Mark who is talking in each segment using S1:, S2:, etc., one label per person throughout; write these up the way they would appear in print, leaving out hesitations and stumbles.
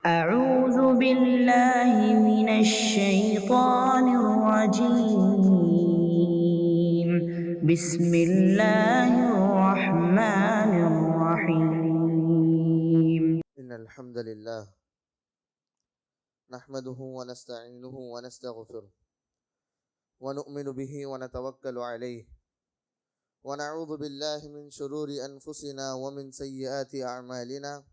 S1: أعوذ بالله من الشيطان الرجيم. بسم الله الرحمن الرحيم.
S2: إن الحمد لله نحمده ونستعينه ونستغفره ونؤمن به ونتوكل عليه ونعوذ بالله من شرور أنفسنا ومن سيئات أعمالنا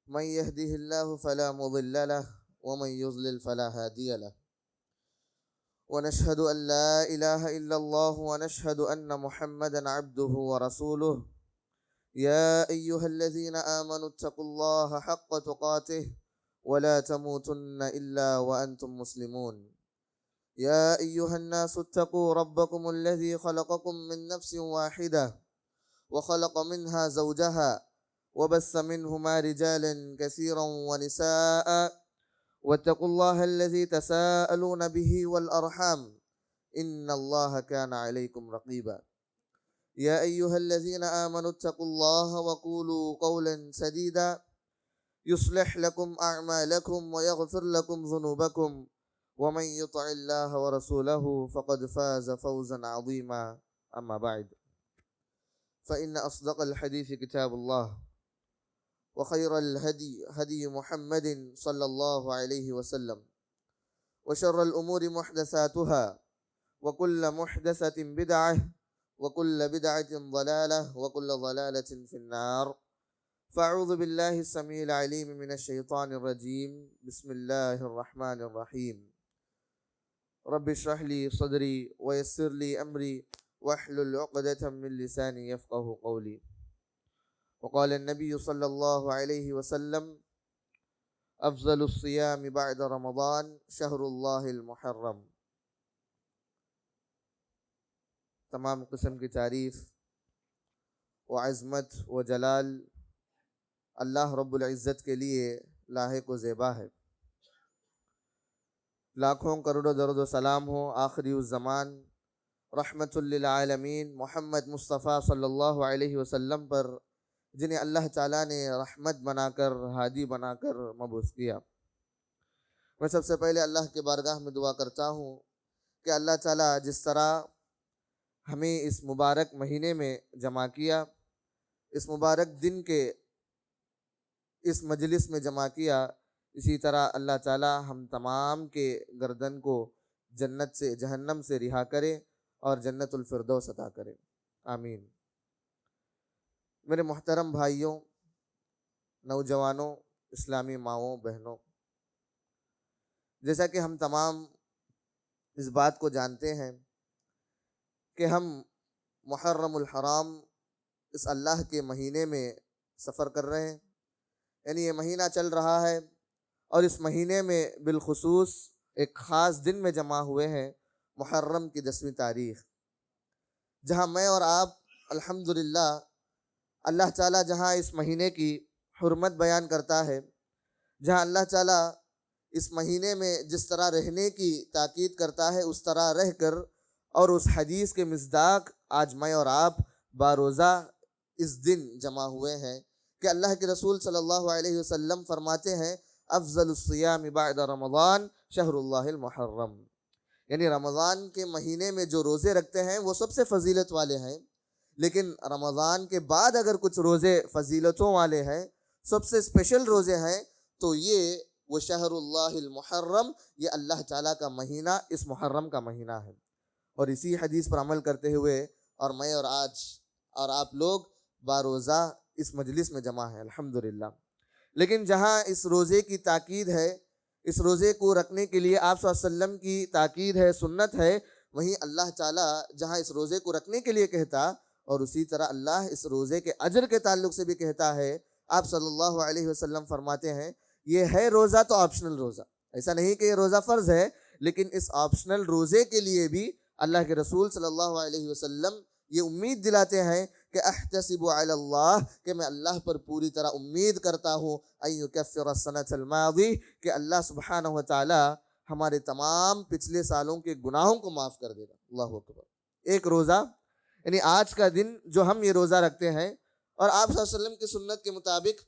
S2: من يهده الله فلا مضل له ومن يضلل فلا هادي له ونشهد أن لا إله إلا الله ونشهد أن محمدا عبده ورسوله يا أيها الذين آمنوا اتقوا الله حق تقاته ولا تموتن إلا وأنتم مسلمون يا أيها الناس اتقوا ربكم الذي خلقكم من نفس واحدة وخلق منها زوجها وبث منهما رجالا كثيرا ونساء واتقوا الله الذي تساءلون به والأرحام إن الله كان عليكم رقيبا يا أيها الذين آمنوا اتقوا الله وقولوا قولا سديدا يصلح لكم أعمالكم ويغفر لكم ذنوبكم ومن يطع الله ورسوله فقد فاز فوزا عظيما أما بعد فإن أصدق الحديث كتاب الله وخير الهدي هدي محمد صلى الله عليه وسلم وشر الأمور محدثاتها وكل محدثة بدعة وكل بدعة ضلالة وكل ضلالة في النار فأعوذ بالله السميع العليم من الشيطان الرجيم بسم الله الرحمن الرحيم رب اشرح لي صدري ويسر لي أمري واحلل عقدة من لساني يفقه قولي وقال النبي صلى الله عليه وسلم أفضل الصيام بعد رمضان شهر الله المحرم تمام قسم کی تعریف و عظمت و جلال اللہ رب العزت کے لیے لاحق و زیبا ہے۔ لاکھوں کروڑوں درود و سلام ہو آخری الزمان رحمت للعالمین محمد مصطفیٰ صلی اللہ علیہ وسلم پر، جنہیں اللہ تعالیٰ نے رحمت بنا کر ہادی بنا کر مبعوث کیا۔ میں سب سے پہلے اللہ کے بارگاہ میں دعا کرتا ہوں کہ اللہ تعالیٰ جس طرح ہمیں اس مبارک مہینے میں جمع کیا، اس مبارک دن کے اس مجلس میں جمع کیا، اسی طرح اللہ تعالی ہم تمام کے گردن کو جنت سے جہنم سے رہا کرے اور جنت الفردوس عطا کرے، آمین۔ میرے محترم بھائیوں، نوجوانوں، اسلامی ماؤں بہنوں، جیسا کہ ہم تمام اس بات کو جانتے ہیں کہ ہم محرم الحرام اس اللہ کے مہینے میں سفر کر رہے ہیں، یعنی یہ مہینہ چل رہا ہے اور اس مہینے میں بالخصوص ایک خاص دن میں جمع ہوئے ہیں، محرم کی 10ویں تاریخ، جہاں میں اور آپ الحمدللہ اللہ تعالیٰ جہاں اس مہینے کی حرمت بیان کرتا ہے، جہاں اللہ تعالیٰ اس مہینے میں جس طرح رہنے کی تاکید کرتا ہے اس طرح رہ کر، اور اس حدیث کے مصداق آج میں اور آپ باروزہ اس دن جمع ہوئے ہیں کہ اللہ کے رسول صلی اللہ علیہ وسلم فرماتے ہیں افضل الصیام بعد رمضان شہر اللہ المحرم، یعنی رمضان کے مہینے میں جو روزے رکھتے ہیں وہ سب سے فضیلت والے ہیں، لیکن رمضان کے بعد اگر کچھ روزے فضیلتوں والے ہیں، سب سے اسپیشل روزے ہیں، تو یہ وہ شہر اللہ المحرم، یہ اللہ تعالیٰ کا مہینہ، اس محرم کا مہینہ ہے۔ اور اسی حدیث پر عمل کرتے ہوئے اور میں اور آج اور آپ لوگ باروزہ اس مجلس میں جمع ہیں الحمدللہ۔ لیکن جہاں اس روزے کی تاکید ہے، اس روزے کو رکھنے کے لیے آپ صلی اللہ علیہ وسلم کی تاکید ہے، سنت ہے، وہیں اللہ تعالیٰ جہاں اس روزے کو رکھنے کے لیے کہتا، اور اسی طرح اللہ اس روزے کے اجر کے تعلق سے بھی کہتا ہے، آپ صلی اللہ علیہ وسلم فرماتے ہیں یہ ہے روزہ تو آپشنل روزہ، ایسا نہیں کہ یہ روزہ فرض ہے، لیکن اس آپشنل روزے کے لیے بھی اللہ کے رسول صلی اللہ علیہ وسلم یہ امید دلاتے ہیں کہ احتسب علی اللہ، کہ میں اللہ پر پوری طرح امید کرتا ہوں ان یکفر السنۃ الماضی، کہ اللہ سبحانہ و تعالی ہمارے تمام پچھلے سالوں کے گناہوں کو معاف کر دے گا۔ اللہ اکبر۔ ایک روزہ، یعنی آج کا دن جو ہم یہ روزہ رکھتے ہیں، اور آپ صلی اللہ علیہ وسلم کی سنت کے مطابق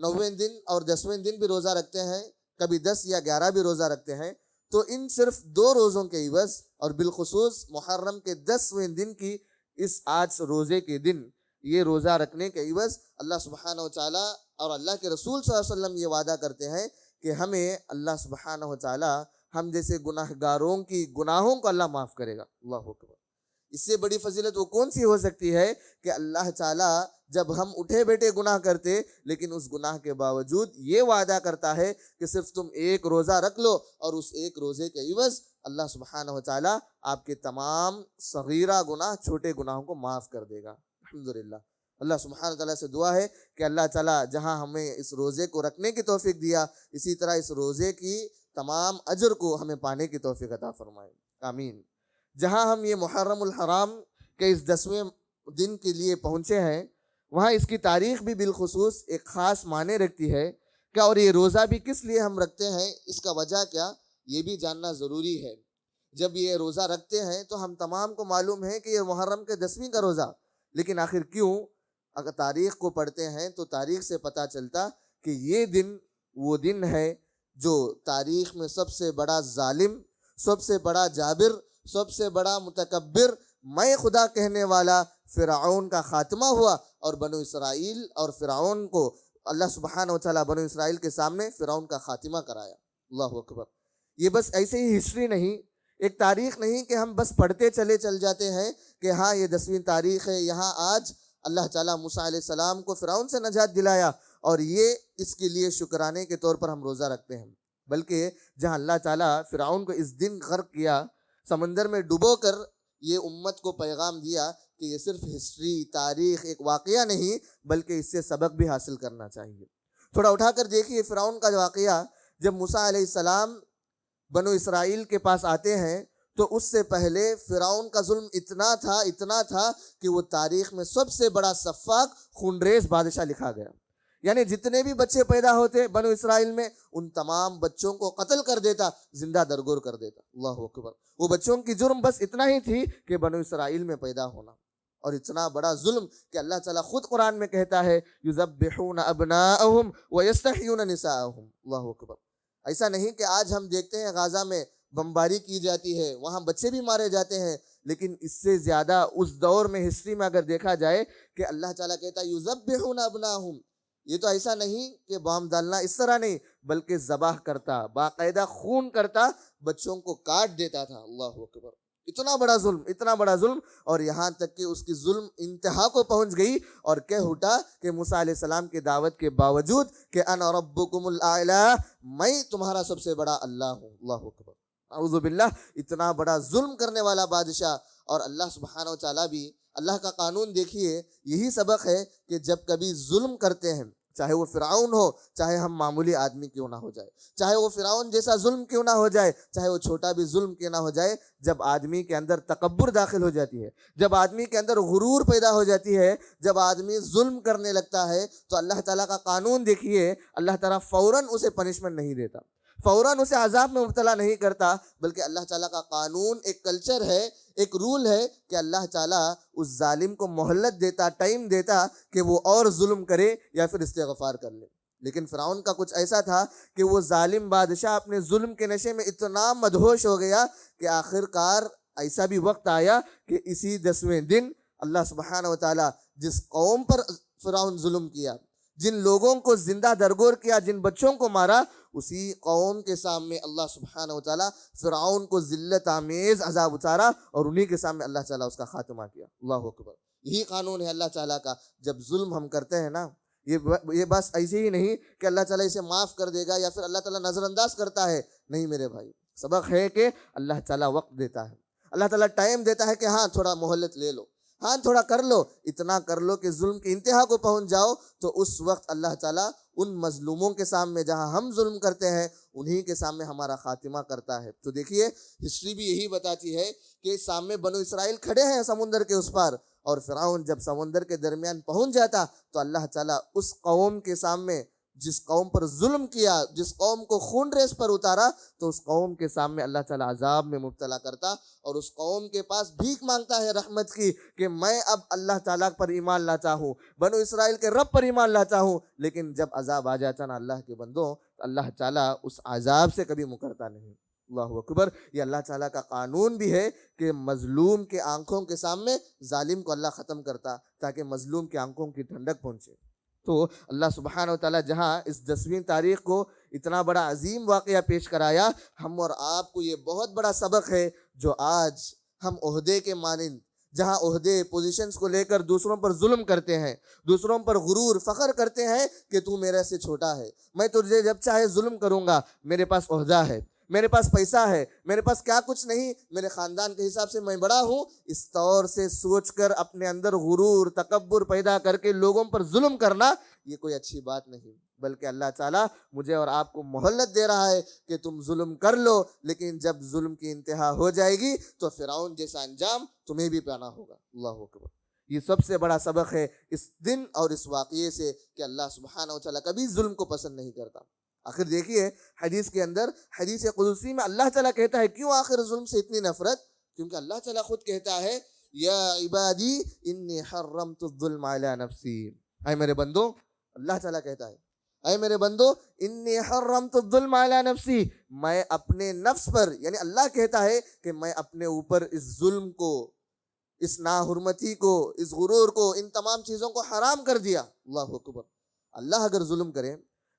S2: 9ویں دن اور 10ویں دن بھی روزہ رکھتے ہیں، کبھی 10 یا 11 بھی روزہ رکھتے ہیں، تو ان صرف 2 روزوں کے عوض اور بالخصوص محرم کے 10ویں دن کی اس آج روزے کے دن یہ روزہ رکھنے کے عوض اللہ سبحانہ وتعالیٰ اور اللہ کے رسول صلی اللہ علیہ وسلم یہ وعدہ کرتے ہیں کہ ہمیں اللہ سبحانہ وتعالیٰ ہم جیسے گناہ گاروں کی گناہوں کو اللہ معاف کرے گا۔ اللہ اکبر۔ اس سے بڑی فضیلت وہ کون سی ہو سکتی ہے کہ اللہ تعالیٰ جب ہم اٹھے بیٹھے گناہ کرتے لیکن اس گناہ کے باوجود یہ وعدہ کرتا ہے کہ صرف تم ایک روزہ رکھ لو اور اس ایک روزے کے عوض اللہ سبحانہ وتعالیٰ آپ کے تمام صغیرہ گناہ، چھوٹے گناہوں کو معاف کر دے گا۔ الحمدللہ۔ اللہ سبحانہ وتعالیٰ سے دعا ہے کہ اللہ تعالیٰ جہاں ہمیں اس روزے کو رکھنے کی توفیق دیا، اسی طرح اس روزے کی تمام اجر کو ہمیں پانے کی توفیق عطا فرمائے، آمین۔ جہاں ہم یہ محرم الحرام کے اس 10ویں دن کے لیے پہنچے ہیں، وہاں اس کی تاریخ بھی بالخصوص ایک خاص معنی رکھتی ہے کہ اور یہ روزہ بھی کس لیے ہم رکھتے ہیں، اس کا وجہ کیا، یہ بھی جاننا ضروری ہے۔ جب یہ روزہ رکھتے ہیں تو ہم تمام کو معلوم ہے کہ یہ محرم کے 10ویں کا روزہ، لیکن آخر کیوں؟ اگر تاریخ کو پڑھتے ہیں تو تاریخ سے پتہ چلتا کہ یہ دن وہ دن ہے جو تاریخ میں سب سے بڑا ظالم، سب سے بڑا جابر، سب سے بڑا متکبر، میں خدا کہنے والا فرعون کا خاتمہ ہوا، اور بنو اسرائیل اور فرعون کو اللہ سبحانہ وتعالیٰ بنو اسرائیل کے سامنے فرعون کا خاتمہ کرایا۔ اللہ اکبر۔ یہ بس ایسے ہی ہسٹری نہیں، ایک تاریخ نہیں کہ ہم بس پڑھتے چل جاتے ہیں کہ ہاں یہ 10ویں تاریخ ہے، یہاں آج اللہ تعالیٰ موسیٰ علیہ السلام کو فرعون سے نجات دلایا اور یہ اس کے لیے شکرانے کے طور پر ہم روزہ رکھتے ہیں، بلکہ جہاں اللہ تعالیٰ فرعون کو اس دن غرق کیا، سمندر میں ڈبو کر یہ امت کو پیغام دیا کہ یہ صرف ہسٹری، تاریخ، ایک واقعہ نہیں بلکہ اس سے سبق بھی حاصل کرنا چاہیے۔ تھوڑا اٹھا کر دیکھیے فرعون کا واقعہ، جب موسیٰ علیہ السلام بنو اسرائیل کے پاس آتے ہیں تو اس سے پہلے فرعون کا ظلم اتنا تھا کہ وہ تاریخ میں سب سے بڑا سفاک خونریز بادشاہ لکھا گیا۔ یعنی جتنے بھی بچے پیدا ہوتے بنو اسرائیل میں، ان تمام بچوں کو قتل کر دیتا، زندہ درگور کر دیتا۔ اللہ اکبر۔ وہ بچوں کی جرم بس اتنا ہی تھی کہ بنو اسرائیل میں پیدا ہونا، اور اتنا بڑا ظلم کہ اللہ تعالیٰ خود قرآن میں کہتا ہے یذبحون ابناءہم ویستحیون نساءہم۔ اللہ اکبر۔ ایسا نہیں کہ آج ہم دیکھتے ہیں غازہ میں بمباری کی جاتی ہے، وہاں بچے بھی مارے جاتے ہیں، لیکن اس سے زیادہ اس دور میں ہسٹری میں اگر دیکھا جائے کہ اللہ تعالیٰ کہتا ہے یذبحون ابناءہم، یہ تو ایسا نہیں کہ بام ڈالنا، اس طرح نہیں، بلکہ ذبح کرتا، باقاعدہ خون کرتا، بچوں کو کاٹ دیتا تھا۔ اللہ اکبر۔ اتنا بڑا ظلم، اور یہاں تک کہ اس کی ظلم انتہا کو پہنچ گئی اور کہہ اٹھا کہ موسیٰ علیہ السلام کی دعوت کے باوجود کہ انا ربکم الاعلی، میں تمہارا سب سے بڑا اللہ ہوں۔ اللہ اکبر۔ اعوذ باللہ۔ اتنا بڑا ظلم کرنے والا بادشاہ، اور اللہ سبحانہ وتعالیٰ بھی، اللہ کا قانون دیکھیے، یہی سبق ہے کہ جب کبھی ظلم کرتے ہیں، چاہے وہ فرعون ہو، چاہے ہم معمولی آدمی کیوں نہ ہو جائے، چاہے وہ فرعون جیسا ظلم کیوں نہ ہو جائے، چاہے وہ چھوٹا بھی ظلم کیوں نہ ہو جائے، جب آدمی کے اندر تکبر داخل ہو جاتی ہے، جب آدمی کے اندر غرور پیدا ہو جاتی ہے، جب آدمی ظلم کرنے لگتا ہے، تو اللہ تعالیٰ کا قانون دیکھیے، اللہ تعالیٰ فوراً اسے پنشمنٹ نہیں دیتا، فوراً اسے عذاب میں مبتلا نہیں کرتا، بلکہ اللہ تعالیٰ کا قانون ایک کلچر ہے، ایک رول ہے کہ اللہ تعالیٰ اس ظالم کو مہلت دیتا، ٹائم دیتا کہ وہ اور ظلم کرے یا پھر استغفار کر لے۔ لیکن فرعون کا کچھ ایسا تھا کہ وہ ظالم بادشاہ اپنے ظلم کے نشے میں اتنا مدہوش ہو گیا کہ آخر کار ایسا بھی وقت آیا کہ اسی 10ویں دن اللہ سبحانہ وتعالیٰ جس قوم پر فرعون ظلم کیا، جن لوگوں کو زندہ درگور کیا، جن بچوں کو مارا، اسی قوم کے سامنے اللہ سبحانہ وتعالیٰ فرعون کو ذلت آمیز عذاب اتارا، اور انہی کے سامنے اللہ تعالیٰ اس کا خاتمہ کیا۔ اللہ اکبر۔ یہی قانون ہے اللہ تعالیٰ کا۔ جب ظلم ہم کرتے ہیں نا، یہ بس ایسے ہی نہیں کہ اللہ تعالیٰ اسے معاف کر دے گا یا پھر اللہ تعالیٰ نظر انداز کرتا ہے، نہیں میرے بھائی، سبق ہے کہ اللہ تعالیٰ وقت دیتا ہے، اللہ تعالیٰ ٹائم دیتا ہے کہ ہاں تھوڑا مہلت لے لو، ہاں تھوڑا کر لو، اتنا کر لو کہ ظلم کی انتہا کو پہنچ جاؤ، تو اس وقت اللہ تعالیٰ ان مظلوموں کے سامنے جہاں ہم ظلم کرتے ہیں انہی کے سامنے ہمارا خاتمہ کرتا ہے۔ تو دیکھیے ہسٹری بھی یہی بتاتی ہے کہ سامنے بنو اسرائیل کھڑے ہیں سمندر کے اس پار، اور فرعون جب سمندر کے درمیان پہنچ جاتا تو اللہ تعالیٰ اس قوم کے سامنے جس قوم پر ظلم کیا، جس قوم کو خون ریز پر اتارا، تو اس قوم کے سامنے اللہ تعالیٰ عذاب میں مبتلا کرتا، اور اس قوم کے پاس بھیک مانگتا ہے رحمت کی کہ میں اب اللہ تعالیٰ پر ایمان لاتا ہوں، بنو اسرائیل کے رب پر ایمان لاتا ہوں. لیکن جب عذاب آ جاتا نا اللہ کے بندوں، تو اللہ تعالیٰ اس عذاب سے کبھی مکرتا نہیں. اللہ اکبر. یہ اللہ تعالیٰ کا قانون بھی ہے کہ مظلوم کے آنکھوں کے سامنے ظالم کو اللہ ختم کرتا، تاکہ مظلوم کی آنکھوں کی ٹھنڈک پہنچے. تو اللہ سبحانہ و تعالیٰ جہاں اس 10ویں تاریخ کو اتنا بڑا عظیم واقعہ پیش کرایا، ہم اور آپ کو یہ بہت بڑا سبق ہے جو آج ہم عہدے کے مانند، جہاں عہدے پوزیشنز کو لے کر دوسروں پر ظلم کرتے ہیں، دوسروں پر غرور فخر کرتے ہیں کہ تو میرے سے چھوٹا ہے، میں تجھے جب چاہے ظلم کروں گا، میرے پاس عہدہ ہے، میرے پاس پیسہ ہے، میرے پاس کیا کچھ نہیں، میرے خاندان کے حساب سے میں بڑا ہوں. اس طور سے سوچ کر اپنے اندر غرور تکبر پیدا کر کے لوگوں پر ظلم کرنا، یہ کوئی اچھی بات نہیں. بلکہ اللہ تعالیٰ مجھے اور آپ کو مہلت دے رہا ہے کہ تم ظلم کر لو، لیکن جب ظلم کی انتہا ہو جائے گی تو فرعون جیسا انجام تمہیں بھی پانا ہوگا. اللہ اکبر. یہ سب سے بڑا سبق ہے اس دن اور اس واقعے سے کہ اللہ سبحانہ و تعالیٰ کبھی ظلم کو پسند نہیں کرتا. آخر دیکھیے حدیث کے اندر، حدیث قدسی میں اللہ تعالیٰ کہتا ہے کیوں آخر ظلم سے اتنی نفرت؟ کیونکہ اللہ تعالیٰ خود کہتا ہے یا عبادی انی حرمت الظلم علی نفسی. اے میرے بندو، اللہ تعالیٰ کہتا ہے اے میرے بندو انی حرمت الظلم علی نفسی، میں اپنے نفس پر، یعنی اللہ کہتا ہے کہ میں اپنے اوپر اس ظلم کو، اس ناحرمتی کو، اس غرور کو، ان تمام چیزوں کو حرام کر دیا. اللہ اکبر. اللہ اگر ظلم کرے،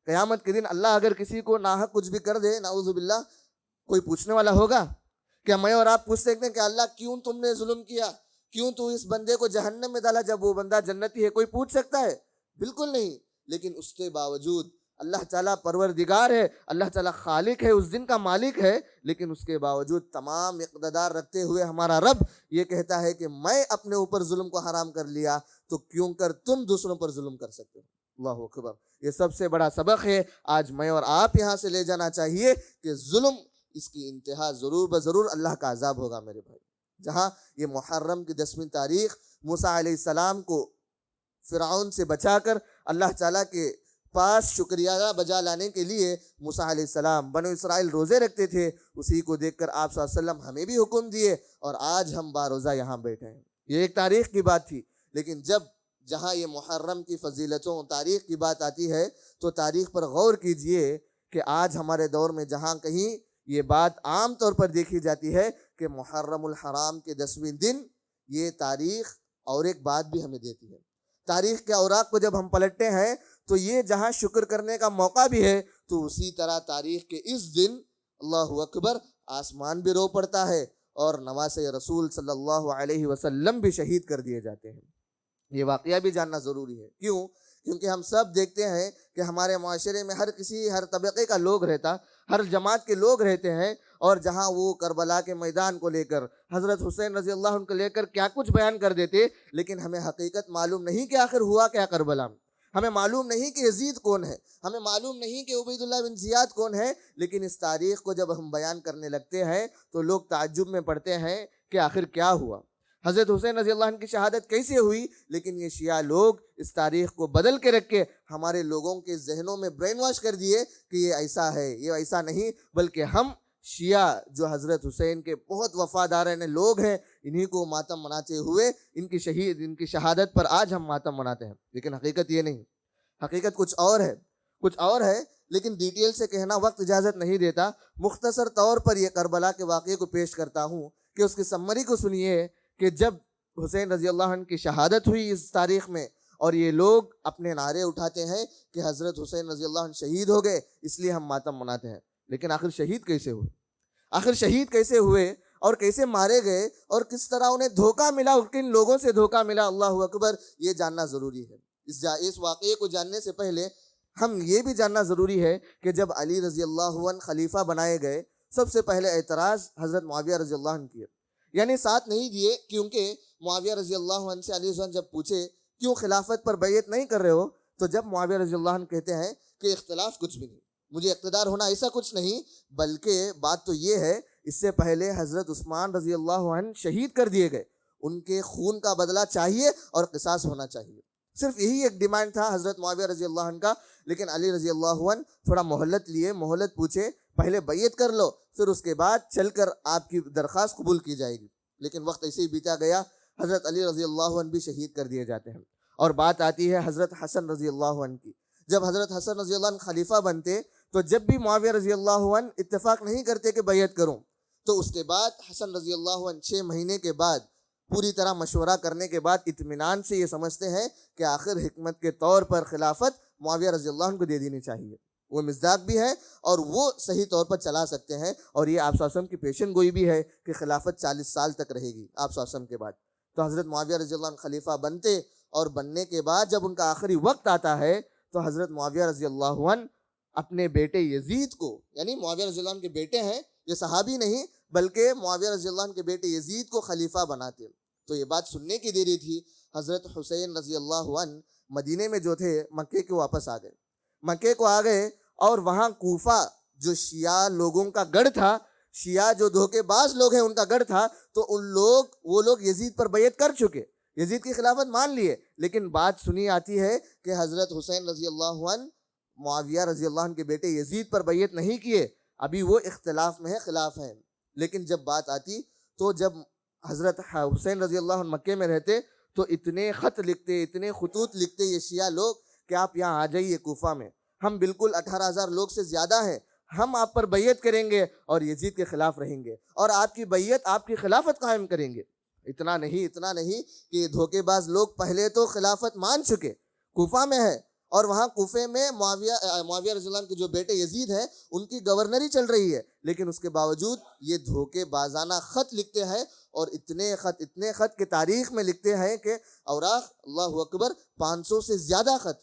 S2: قیامت کے دن اللہ اگر کسی کو ناحق کچھ بھی کر دے، نعوذ باللہ، کوئی پوچھنے والا ہوگا؟ کیا میں اور آپ پوچھ سکتے ہیں کہ اللہ کیوں تم نے ظلم کیا، کیوں تو اس بندے کو جہنم میں ڈالا جب وہ بندہ جنتی ہے؟ کوئی پوچھ سکتا ہے؟ بالکل نہیں. لیکن اس کے باوجود اللہ تعالیٰ پروردگار ہے، اللہ تعالیٰ خالق ہے، اس دن کا مالک ہے، لیکن اس کے باوجود تمام اقتدار رکھتے ہوئے ہمارا رب یہ کہتا ہے کہ میں اپنے اوپر ظلم کو حرام کر لیا، تو کیوں کر تم دوسروں پر ظلم کر سکتے ہو؟ اللہ اکبر. یہ سب سے بڑا سبق ہے آج میں اور آپ یہاں سے لے جانا چاہیے کہ ظلم، اس کی انتہا ضرور بضرور اللہ کا عذاب ہوگا میرے بھائی. جہاں یہ محرم کی 10ویں تاریخ موسیٰ علیہ السلام کو فرعون سے بچا کر اللہ تعالیٰ کے پاس شکریہ بجا لانے کے لیے موسیٰ علیہ السلام بنو اسرائیل روزے رکھتے تھے، اسی کو دیکھ کر آپ صلی اللہ علیہ وسلم ہمیں بھی حکم دیے، اور آج ہم باروزہ یہاں بیٹھے ہیں. یہ ایک تاریخ کی بات تھی. لیکن جہاں یہ محرم کی فضیلتوں، تاریخ کی بات آتی ہے، تو تاریخ پر غور کیجئے کہ آج ہمارے دور میں جہاں کہیں یہ بات عام طور پر دیکھی جاتی ہے کہ محرم الحرام کے 10ویں دن، یہ تاریخ اور ایک بات بھی ہمیں دیتی ہے. تاریخ کے اوراق کو جب ہم پلٹتے ہیں تو یہ جہاں شکر کرنے کا موقع بھی ہے، تو اسی طرح تاریخ کے اس دن اللہ اکبر آسمان بھی رو پڑتا ہے، اور نواسے رسول صلی اللہ علیہ وسلم بھی شہید کر دیے جاتے ہیں. یہ واقعہ بھی جاننا ضروری ہے. کیوں؟ کیونکہ ہم سب دیکھتے ہیں کہ ہمارے معاشرے میں ہر طبقے کا لوگ رہتا، ہر جماعت کے لوگ رہتے ہیں، اور جہاں وہ کربلا کے میدان کو لے کر، حضرت حسین رضی اللہ عنہ کو لے کر کیا کچھ بیان کر دیتے، لیکن ہمیں حقیقت معلوم نہیں کہ آخر ہوا کیا کربلا میں. ہمیں معلوم نہیں کہ یزید کون ہے، ہمیں معلوم نہیں کہ عبید اللہ بن زیاد کون ہے. لیکن اس تاریخ کو جب ہم بیان کرنے لگتے ہیں تو لوگ تعجب میں پڑتے ہیں کہ آخر کیا ہوا، حضرت حسین رضی اللہ عنہ کی شہادت کیسے ہوئی. لیکن یہ شیعہ لوگ اس تاریخ کو بدل کے رکھ کے ہمارے لوگوں کے ذہنوں میں برین واش کر دیے کہ یہ ایسا ہے، یہ ایسا نہیں، بلکہ ہم شیعہ جو حضرت حسین کے بہت وفاداران لوگ ہیں، انہی کو ماتم مناتے ہوئے ان کی شہادت پر آج ہم ماتم مناتے ہیں. لیکن حقیقت یہ نہیں، حقیقت کچھ اور ہے. لیکن ڈیٹیل سے کہنا وقت اجازت نہیں دیتا. مختصر طور پر یہ کربلا کے واقعے کو پیش کرتا ہوں کہ اس کی سمری کو سنیے کہ جب حسین رضی اللہ عنہ کی شہادت ہوئی اس تاریخ میں، اور یہ لوگ اپنے نعرے اٹھاتے ہیں کہ حضرت حسین رضی اللہ عنہ شہید ہو گئے، اس لیے ہم ماتم مناتے ہیں. لیکن آخر شہید کیسے ہوئے اور کیسے مارے گئے اور کس طرح انہیں دھوکہ ملا، کن لوگوں سے دھوکہ ملا، اللہ اکبر، یہ جاننا ضروری ہے. اس واقعے کو جاننے سے پہلے ہم یہ بھی جاننا ضروری ہے کہ جب علی رضی اللہ عنہ خلیفہ بنائے گئے، سب سے پہلے اعتراض حضرت معاویہ رضی اللہ عنہ کیے، یعنی ساتھ نہیں دیے. کیونکہ معاویہ رضی اللہ عنہ سے علی رضی اللہ عنہ جب پوچھے کیوں خلافت پر بیعت نہیں کر رہے ہو، تو جب معاویہ رضی اللہ عنہ کہتے ہیں کہ اختلاف کچھ بھی نہیں، مجھے اقتدار ہونا ایسا کچھ نہیں، بلکہ بات تو یہ ہے اس سے پہلے حضرت عثمان رضی اللہ عنہ شہید کر دیے گئے، ان کے خون کا بدلہ چاہیے اور قصاص ہونا چاہیے. صرف یہی ایک ڈیمانڈ تھا حضرت معاویہ رضی اللہ عنہ کا. لیکن علی رضی اللہ عنہ تھوڑا مہلت لیے, مہلت پوچھے, پہلے بیعت کر لو, پھر اس کے بعد چل کر آپ کی درخواست قبول کی جائے گی. لیکن وقت ایسے ہی بیتا گیا, حضرت علی رضی اللہ عنہ بھی شہید کر دیے جاتے ہیں. اور بات آتی ہے حضرت حسن رضی اللہ عنہ کی. جب حضرت حسن رضی اللہ عنہ خلیفہ بنتے تو جب بھی معاویہ رضی اللہ عنہ اتفاق نہیں کرتے کہ بیعت کروں, تو اس کے بعد حسن رضی اللہ عنہ 6 مہینے کے بعد پوری طرح مشورہ کرنے کے بعد اطمینان سے یہ سمجھتے ہیں کہ آخر حکمت کے طور پر خلافت معاویہ رضی اللہ عنہ کو دے دینی چاہیے. وہ مصداق بھی ہے اور وہ صحیح طور پر چلا سکتے ہیں, اور یہ آپ صلی اللہ علیہ وسلم کی پیشن گوئی بھی ہے کہ خلافت 40 سال تک رہے گی آپ صلی اللہ علیہ وسلم کے بعد. تو حضرت معاویہ رضی اللہ عنہ خلیفہ بنتے, اور بننے کے بعد جب ان کا آخری وقت آتا ہے تو حضرت معاویہ رضی اللہ عنہ اپنے بیٹے یزید کو, یعنی معاویہ رضی اللہ عنہ کے بیٹے ہیں, یہ صحابی نہیں بلکہ معاویہ رضی اللہ عنہ کے بیٹے یزید کو خلیفہ بناتے. تو یہ بات سننے کی دیری تھی, حضرت حسین رضی اللہ عنہ مدینے میں جو تھے مکے کے واپس آ گئے. مکے کو آ گئے اور وہاں کوفہ جو شیعہ لوگوں کا گڑھ تھا, شیعہ جو دھوکے باز لوگ ہیں ان کا گڑھ تھا, تو وہ لوگ یزید پر بیعت کر چکے, یزید کی خلافت مان لیے. لیکن بات سنی آتی ہے کہ حضرت حسین رضی اللہ عنہ معاویہ رضی اللہ عنہ کے بیٹے یزید پر بیعت نہیں کیے, ابھی وہ اختلاف میں ہے, خلاف ہیں. لیکن جب بات آتی تو جب حضرت حسین رضی اللہ عنہ مکے میں رہتے تو اتنے خط لکھتے, اتنے خطوط لکھتے یہ شیعہ لوگ کہ آپ یہاں آ جائیے کوفہ میں, ہم بالکل 18,000 لوگ سے زیادہ ہیں, ہم آپ پر بیعت کریں گے اور یزید کے خلاف رہیں گے, اور آپ کی بیعت, آپ کی خلافت قائم کریں گے. اتنا نہیں کہ دھوکے باز لوگ پہلے تو خلافت مان چکے, کوفہ میں ہے, اور وہاں کوفے میں معاویہ رضی اللہ عنہ کے جو بیٹے یزید ہیں ان کی گورنری چل رہی ہے, لیکن اس کے باوجود یہ دھوکے بازانہ خط لکھتے ہیں, اور اتنے خط کہ تاریخ میں لکھتے ہیں کہ اوراق, اللہ اکبر, 500 سے زیادہ خط,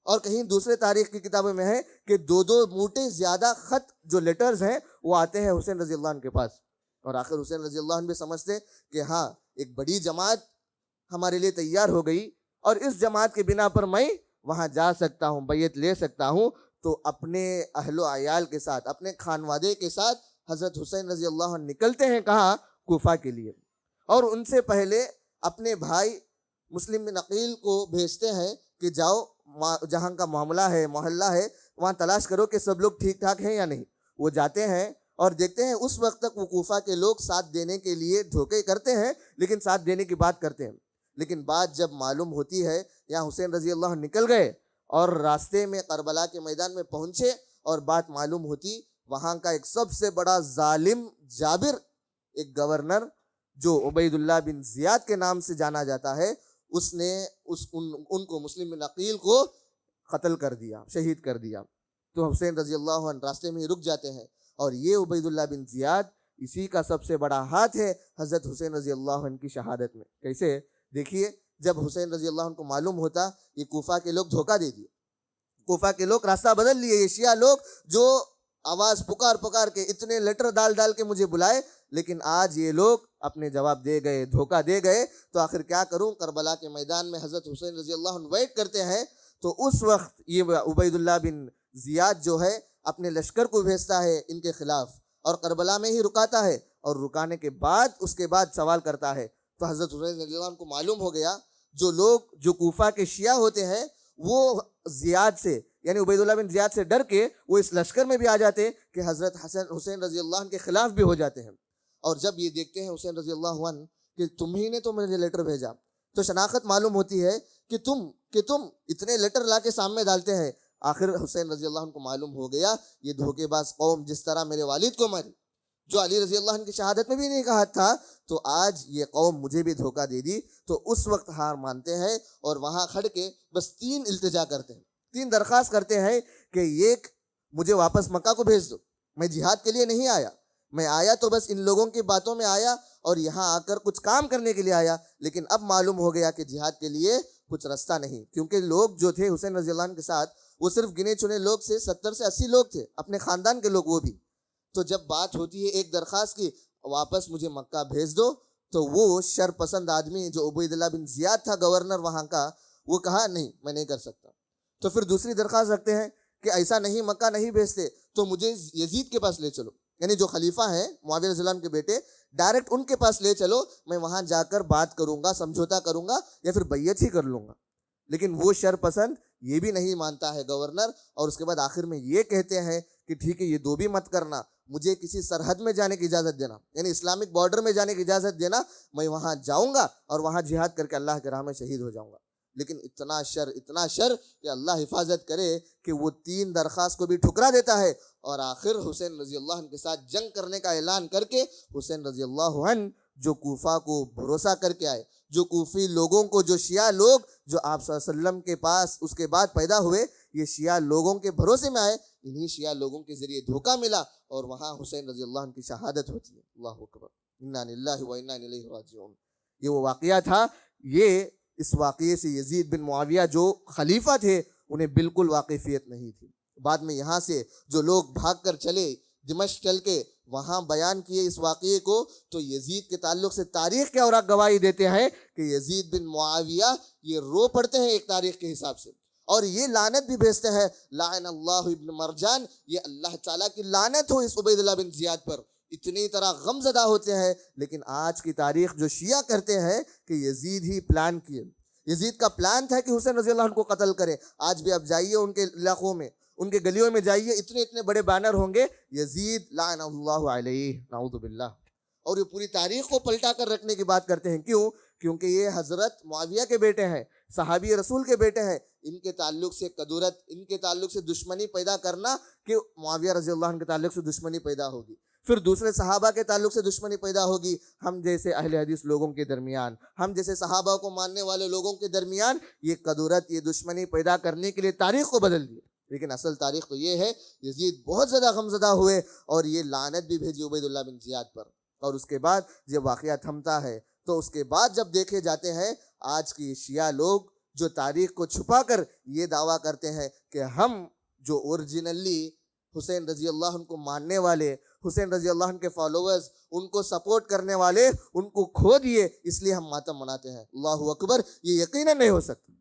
S2: اور کہیں دوسرے تاریخ کی کتابوں میں ہے کہ 2 موٹے زیادہ خط جو لیٹرز ہیں وہ آتے ہیں حسین رضی اللہ عنہ کے پاس. اور آخر حسین رضی اللہ عنہ بھی سمجھتے کہ ہاں ایک بڑی جماعت ہمارے لیے تیار ہو گئی, اور اس جماعت کے بنا پر میں وہاں جا سکتا ہوں, بیعت لے سکتا ہوں. تو اپنے اہل و عیال کے ساتھ, اپنے خانوادے کے ساتھ حضرت حسین رضی اللہ عنہ نکلتے ہیں کہاں, کوفہ کے لیے. اور ان سے پہلے اپنے بھائی مسلم بن عقیل کو بھیجتے ہیں کہ جاؤ جہاں کا معاملہ ہے, محلہ ہے, وہاں تلاش کرو کہ سب لوگ ٹھیک ٹھاک ہیں یا نہیں. وہ جاتے ہیں اور دیکھتے ہیں اس وقت تک وہ کوفہ کے لوگ ساتھ دینے کے لیے دھوکے کرتے ہیں, لیکن ساتھ دینے کی بات کرتے ہیں. لیکن بات جب معلوم ہوتی ہے, یہاں حسین رضی اللہ عنہ نکل گئے اور راستے میں کربلا کے میدان میں پہنچے, اور بات معلوم ہوتی وہاں کا ایک سب سے بڑا ظالم جابر, ایک گورنر جو عبید اللہ بن زیاد کے نام سے جانا جاتا ہے, اس نے ان کو مسلم بن عقیل کو قتل کر دیا, شہید کر دیا. تو حسین رضی اللہ عنہ راستے میں ہی رک جاتے ہیں, اور یہ عبید اللہ بن زیاد اسی کا سب سے بڑا ہاتھ ہے حضرت حسین رضی اللہ عنہ کی شہادت میں. کیسے دیکھیے, جب حسین رضی اللہ عنہ کو معلوم ہوتا یہ کوفہ کے لوگ دھوکہ دے دیے, کوفہ کے لوگ راستہ بدل لیے, یہ شیعہ لوگ جو آواز پکار کے اتنے لیٹر ڈال کے مجھے بلائے, لیکن آج یہ لوگ اپنے جواب دے گئے, دھوکہ دے گئے. تو آخر کیا کروں, کربلا کے میدان میں حضرت حسین رضی اللہ عنہ ویٹ کرتے ہیں. تو اس وقت یہ عبید اللہ بن زیاد جو ہے اپنے لشکر کو بھیجتا ہے ان کے خلاف, اور کربلا میں ہی رکاتا ہے, اور رکانے کے بعد اس کے بعد سوال کرتا ہے. تو حضرت حسین رضی اللہ عنہ کو معلوم ہو گیا جو لوگ جو کوفہ کے شیعہ ہوتے ہیں وہ زیاد سے, یعنی عبید اللہ بن زیاد سے ڈر کے وہ اس لشکر میں بھی آ جاتے کہ حضرت حسین رضی اللہ عنہ کے خلاف بھی ہو جاتے ہیں. اور جب یہ دیکھتے ہیں حسین رضی اللہ عنہ کہ تم ہی نے تو مجھے لیٹر بھیجا, تو شناخت معلوم ہوتی ہے کہ تم اتنے لیٹر لا کے سامنے ڈالتے ہیں. آخر حسین رضی اللہ عنہ کو معلوم ہو گیا یہ دھوکے باز قوم جس طرح میرے والد کو ماری, جو علی رضی اللہ عنہ کی شہادت میں بھی نہیں کہا تھا, تو آج یہ قوم مجھے بھی دھوکہ دے دی. تو اس وقت ہار مانتے ہیں اور وہاں کھڑ کے بس 3 التجا کرتے ہیں, 3 درخواست کرتے ہیں کہ ایک, مجھے واپس مکہ کو بھیج دو, میں جہاد کے لیے نہیں آیا, میں آیا تو بس ان لوگوں کی باتوں میں آیا اور یہاں آ کر کچھ کام کرنے کے لیے آیا, لیکن اب معلوم ہو گیا کہ جہاد کے لیے کچھ رستہ نہیں, کیونکہ لوگ جو تھے حسین رضی اللہ عنہ کے ساتھ وہ صرف گنے چنے لوگ سے 70 سے 80 لوگ تھے, اپنے خاندان کے لوگ وہ بھی. تو جب بات ہوتی ہے ایک درخواست کی, واپس مجھے مکہ بھیج دو, تو وہ شر پسند آدمی جو عبید اللہ بن زیاد تھا گورنر وہاں کا, وہ کہا نہیں میں نہیں کر سکتا. تو پھر دوسری درخواست رکھتے ہیں کہ ایسا نہیں, مکہ نہیں بھیجتے تو مجھے یزید کے پاس لے چلو, یعنی جو خلیفہ ہیں معاویہ رضی اللہ عنہ کے بیٹے, ڈائریکٹ ان کے پاس لے چلو, میں وہاں جا کر بات کروں گا, سمجھوتا کروں گا, یا پھر بیعت ہی کر لوں گا. لیکن وہ شر پسند یہ بھی نہیں مانتا ہے گورنر، اور اس کے بعد آخر میں یہ کہتے ہیں کہ ٹھیک ہے یہ دو بھی مت کرنا، مجھے کسی سرحد میں جانے کی اجازت دینا، یعنی اسلامک بارڈر میں جانے کی اجازت دینا، میں وہاں جاؤں گا اور وہاں جہاد کر کے اللہ کے راہ میں شہید ہو جاؤں گا۔ لیکن اتنا شر کہ اللہ حفاظت کرے کہ وہ 3 درخواست کو بھی ٹھکرا دیتا ہے، اور آخر حسین رضی اللہ عنہ کے ساتھ جنگ کرنے کا اعلان کر کے حسین رضی اللہ عنہ جو کوفہ کو بھروسہ کر کے آئے، جو کوفی لوگوں کو، جو شیعہ لوگ جو آپ صلی اللہ علیہ وسلم کے پاس اس کے بعد پیدا ہوئے، یہ شیعہ لوگوں کے بھروسے میں آئے، انہی شیعہ لوگوں کے ذریعے دھوکہ ملا، اور وہاں حسین رضی اللہ عنہ کی شہادت ہوتی ہے۔ اللہ اکبر، انا للہ و انا الیہ راجعون۔ یہ وہ واقعہ تھا، یہ اس واقعے سے یزید بن معاویہ جو خلیفہ تھے انہیں بالکل واقفیت نہیں تھی۔ بعد میں یہاں سے جو لوگ بھاگ کر چلے دمشق چل کے وہاں بیان کیے اس واقعے کو، تو یزید کے تعلق سے تاریخ کے اوراق گواہی دیتے ہیں کہ یزید بن معاویہ یہ رو پڑتے ہیں ایک تاریخ کے حساب سے، اور یہ لعنت بھی بھیجتے ہیں، لعن اللہ ابن مرجان، یہ اللہ تعالیٰ کی لعنت ہو اس عبید اللہ بن زیاد پر۔ اتنی طرح غم زدہ ہوتے ہیں، لیکن آج کی تاریخ جو شیعہ کرتے ہیں کہ یزید ہی پلان کیے، یزید کا پلان تھا کہ حسین رضی اللہ عنہ کو قتل کرے۔ آج بھی آپ جائیے ان کے علاقوں میں، ان کے گلیوں میں جائیے، اتنے بڑے بینر ہوں گے، یزید لعن اللہ علیہ، نعوذ باللہ، اور یہ پوری تاریخ کو پلٹا کر رکھنے کی بات کرتے ہیں۔ کیوں؟ کیونکہ یہ حضرت معاویہ کے بیٹے ہیں، صحابی رسول کے بیٹے ہیں، ان کے تعلق سے قدورت، ان کے تعلق سے دشمنی پیدا کرنا کہ معاویہ رضی اللہ عنہ کے تعلق سے دشمنی پیدا ہوگی، پھر دوسرے صحابہ کے تعلق سے دشمنی پیدا ہوگی، ہم جیسے اہل حدیث لوگوں کے درمیان، ہم جیسے صحابہ کو ماننے والے لوگوں کے درمیان یہ قدورت، یہ دشمنی پیدا کرنے کے لیے تاریخ کو بدل دیا۔ لیکن اصل تاریخ تو یہ ہے، یزید بہت زیادہ غمزدہ ہوئے اور یہ لعنت بھی بھیجی عبید اللہ بن زیاد پر، اور اس کے بعد جب واقعہ تھمتا ہے تو اس کے بعد جب دیکھے جاتے ہیں آج کی شیعہ لوگ جو تاریخ کو چھپا کر یہ دعویٰ کرتے ہیں کہ ہم جو اوریجنلی حسین رضی اللہ عنہ کو ماننے والے، حسین رضی اللہ عنہ کے فالوورز، ان کو سپورٹ کرنے والے، ان کو کھو دیے، اس لیے ہم ماتم مناتے ہیں۔ اللہ اکبر، یہ یقیناً نہیں ہو سکتا،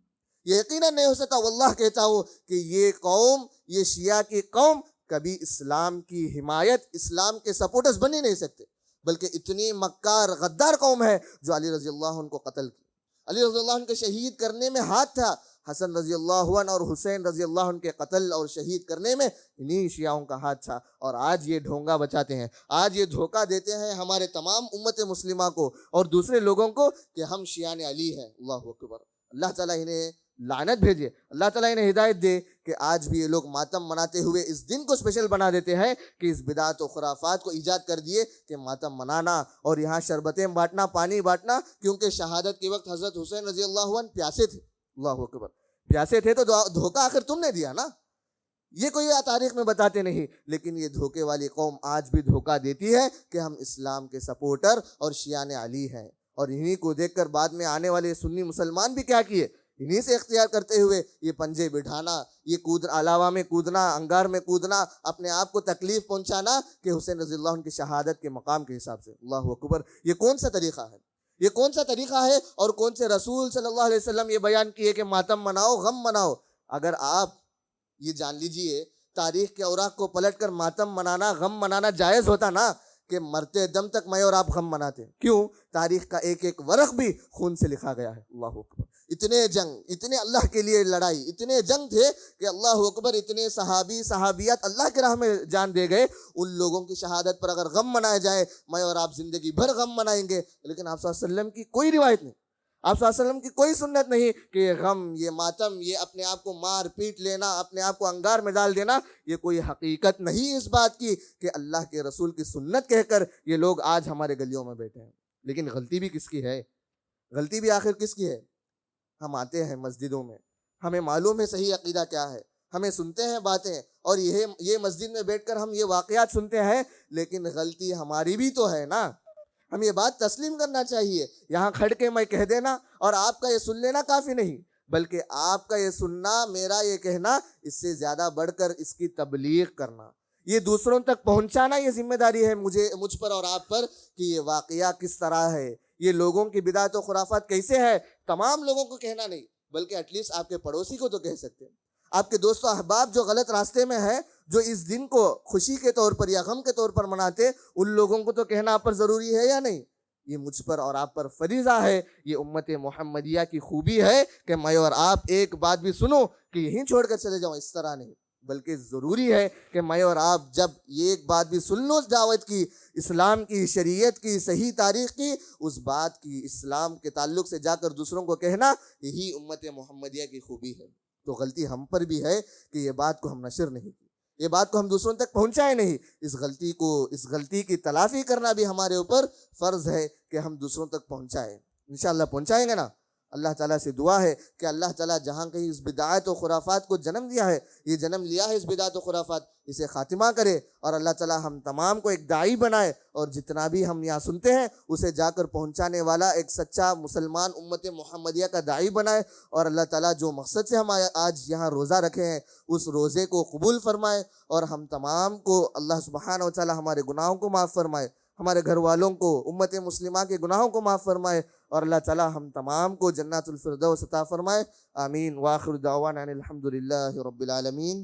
S2: یہ یقیناً نہیں ہو سکتا۔ واللہ کہتا ہوں کہ یہ قوم، یہ شیعہ کی قوم کبھی اسلام کی حمایت، اسلام کے سپورٹرز بن ہی نہیں سکتے، بلکہ اتنی مکار غدار قوم ہے جو علی رضی اللہ عنہ کو قتل کی، علی رضی اللہ عنہ کے شہید کرنے میں ہاتھ تھا، حسن رضی اللہ عنہ اور حسین رضی اللہ عنہ کے قتل اور شہید کرنے میں انہی شیعوں کا ہاتھ تھا، اور آج یہ ڈھونگا بچاتے ہیں، آج یہ دھوکہ دیتے ہیں ہمارے تمام امت مسلمہ کو اور دوسرے لوگوں کو کہ ہم شیعان علی ہیں۔ اللہ اکبر، اللہ تعالیٰ انہیں لعنت بھیجے، اللہ تعالیٰ انہیں ہدایت دے کہ آج بھی یہ لوگ ماتم مناتے ہوئے اس دن کو اسپیشل بنا دیتے ہیں کہ اس بدعت و خرافات کو ایجاد کر دیے کہ ماتم منانا اور یہاں شربتیں بانٹنا، پانی بانٹنا، کیونکہ شہادت کے وقت حضرت حسین رضی اللہ عنہ پیاسے تھے۔ اللہ اکبر، پیاسے تھے تو دھوکہ آخر تم نے دیا نا، یہ کوئی تاریخ میں بتاتے نہیں، لیکن یہ دھوکے والی قوم آج بھی دھوکہ دیتی ہے کہ ہم اسلام کے سپورٹر اور شیعان علی ہیں، اور انہی کو دیکھ کر بعد میں آنے والے سنی مسلمان بھی کیا کیے، انہی سے اختیار کرتے ہوئے یہ پنجے بٹھانا، یہ علاوہ میں کودنا، انگار میں کودنا، اپنے آپ کو تکلیف پہنچانا کہ حسین رضی اللہ عنہ کی شہادت کے مقام کے حساب سے۔ اللہ اکبر، یہ کون سا طریقہ ہے؟ یہ کون سا طریقہ ہے؟ اور کون سے رسول صلی اللہ علیہ وسلم یہ بیان کیے کہ ماتم مناؤ، غم مناؤ؟ اگر آپ یہ جان لیجئے تاریخ کے اوراق کو پلٹ کر ماتم منانا، غم منانا جائز ہوتا نا، کہ مرتے دم تک میں اور آپ غم مناتے ہیں۔ کیوں؟ تاریخ کا ایک ایک ورق بھی خون سے لکھا گیا ہے۔ اللہ اکبر، اتنے جنگ، اتنے اللہ کے لیے لڑائی، اتنے جنگ تھے کہ اللہ اکبر، اتنے صحابی صحابیات اللہ کے راہ میں جان دے گئے۔ ان لوگوں کی شہادت پر اگر غم منایا جائے، میں اور آپ زندگی بھر غم منائیں گے، لیکن آپ صلی اللہ علیہ وسلم کی کوئی روایت نہیں، آپ صلی اللہ علیہ وسلم کی کوئی سنت نہیں کہ یہ غم، یہ ماتم، یہ اپنے آپ کو مار پیٹ لینا، اپنے آپ کو انگار میں ڈال دینا، یہ کوئی حقیقت نہیں اس بات کی کہ اللہ کے رسول کی سنت کہہ کر یہ لوگ آج ہمارے گلیوں میں بیٹھے ہیں۔ لیکن غلطی بھی کس کی ہے؟ غلطی بھی آخر کس کی ہے؟ ہم آتے ہیں مسجدوں میں، ہمیں معلوم ہے صحیح عقیدہ کیا ہے، ہمیں سنتے ہیں باتیں، اور یہ مسجد میں بیٹھ کر ہم یہ واقعات سنتے ہیں، لیکن غلطی ہماری بھی تو ہے نا، ہم یہ بات تسلیم کرنا چاہیے۔ یہاں کھڑ کے میں کہہ دینا اور آپ کا یہ سن لینا کافی نہیں، بلکہ آپ کا یہ سننا، میرا یہ کہنا، اس سے زیادہ بڑھ کر اس کی تبلیغ کرنا، یہ دوسروں تک پہنچانا، یہ ذمہ داری ہے مجھ پر اور آپ پر کہ یہ واقعہ کس طرح ہے، یہ لوگوں کی بدعت و خرافات کیسے ہے۔ تمام لوگوں کو کہنا نہیں، بلکہ ایٹ لیسٹ آپ کے پڑوسی کو تو کہہ سکتے ہیں، آپ کے دوست و احباب جو غلط راستے میں ہیں، جو اس دن کو خوشی کے طور پر یا غم کے طور پر مناتے، ان لوگوں کو تو کہنا آپ پر ضروری ہے یا نہیں؟ یہ مجھ پر اور آپ پر فریضہ ہے، یہ امت محمدیہ کی خوبی ہے کہ میں اور آپ ایک بات بھی سنو کہ یہیں چھوڑ کر چلے جاؤں، اس طرح نہیں، بلکہ ضروری ہے کہ میں اور آپ جب یہ ایک بات بھی سن لو اس دعوت کی، اسلام کی، شریعت کی، صحیح تاریخ کی، اس بات کی اسلام کے تعلق سے جا کر دوسروں کو کہنا، یہی امت محمدیہ کی خوبی ہے۔ تو غلطی ہم پر بھی ہے کہ یہ بات کو ہم نشر نہیں کی، یہ بات کو ہم دوسروں تک پہنچائے نہیں۔ اس غلطی کی تلافی کرنا بھی ہمارے اوپر فرض ہے کہ ہم دوسروں تک پہنچائیں، انشاءاللہ پہنچائیں گے نا۔ اللہ تعالیٰ سے دعا ہے کہ اللہ تعالیٰ جہاں کہیں اس بدعات و خرافات کو جنم دیا ہے، یہ جنم لیا ہے اس بدعات و خرافات، اسے خاتمہ کرے، اور اللہ تعالیٰ ہم تمام کو ایک داعی بنائے، اور جتنا بھی ہم یہاں سنتے ہیں اسے جا کر پہنچانے والا ایک سچا مسلمان امت محمدیہ کا داعی بنائے، اور اللہ تعالیٰ جو مقصد سے ہم آج یہاں روزہ رکھے ہیں اس روزے کو قبول فرمائے، اور ہم تمام کو اللہ سبحانہ و تعالیٰ ہمارے گناہوں کو معاف فرمائے، ہمارے گھر والوں کو، امت مسلمہ کے گناہوں کو معاف فرمائے، اور اللہ تعالیٰ ہم تمام کو جنات الفردوس عطا فرمائے۔ آمین۔ وآخر دعوانا ان الحمد للہ رب العالمین۔